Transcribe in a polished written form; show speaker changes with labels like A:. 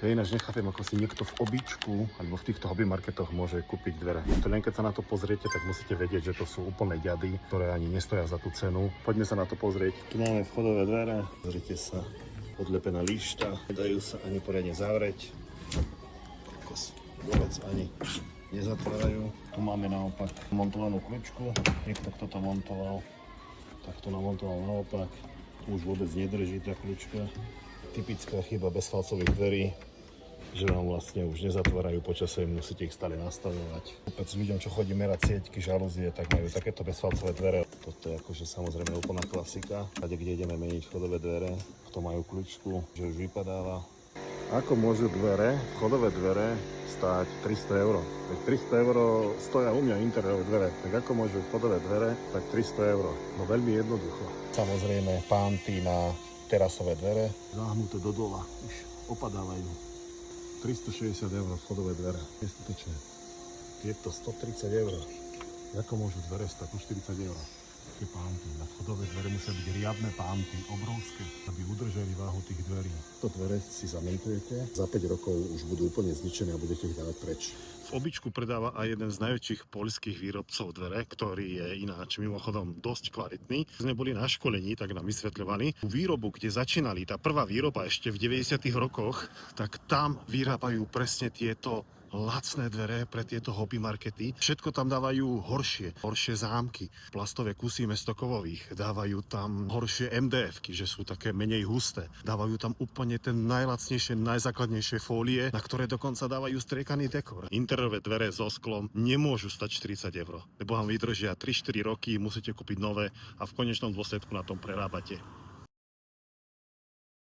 A: Ja ináč nechápem, ako si niekto v običku alebo v týchto hobby marketoch môže kúpiť dvere. To len keď sa na to pozriete, tak musíte vedieť, že to sú úplné ďady, ktoré ani nestoja za tú cenu. Poďme sa na to pozrieť. Tu máme vchodové dvere. Pozrite sa, odlepená líšta. Nedajú sa ani poriadne zavrieť. Vôbec ani nezatvárajú. Tu máme naopak montovanú kľúčku. Niekto, kto to montoval, tak to namontoval naopak. Už vôbec nedrží tá kľúčka. Typická chyba bezfalcových dverí, že vám vlastne už nezatvárajú počasie, musíte ich stále nastavovať. Opäť s ľuďom, čo chodí merať sieťky, žalúzie, tak majú takéto bezfalcové dvere. Toto je akože samozrejme úplná klasika. Kde ideme meniť vchodové dvere, kto majú kľúčku, že už vypadáva. Ako môžu vchodové dvere stáť 300 €? Veď 300 € stoja u mňa interiérové dvere. Tak ako môžu vchodové dvere stať 300 €? No veľmi jednoducho. Samozrejme pánty na terasové dvere. Záhnuté do dola, už opadávajú. 360 € vchodové dvere. Neskutočné. Tieto 130 €. Ako môžu dvere stať 40 €? Tie pánty. Na vchodové dvere musia byť riadne pánty, obrovské, aby udržali váhu tých dverí. To dvere si zamontujete, za 5 rokov už budú úplne zničené a budete ich dávať preč. V običku predáva aj jeden z najväčších poľských výrobcov dvere, ktorý je ináč mimochodom dosť kvalitný. Sme boli na školení, tak nám vysvetľovali. Výrobu, kde začínali, tá prvá výroba ešte v 90. rokoch, tak tam vyrábajú presne tieto lacné dvere pre tieto hobby markety. Všetko tam dávajú horšie zámky, plastové kusy mestokovových, dávajú tam horšie MDF-ky, že sú také menej husté. Dávajú tam úplne ten najlacnejšie, najzákladnejšie fólie, na ktoré dokonca dávajú striekaný dekor. Interiérové dvere so sklom nemôžu stať 40 €, lebo vám vydržia 3-4 roky, musíte kúpiť nové a v konečnom dôsledku na tom prerábate.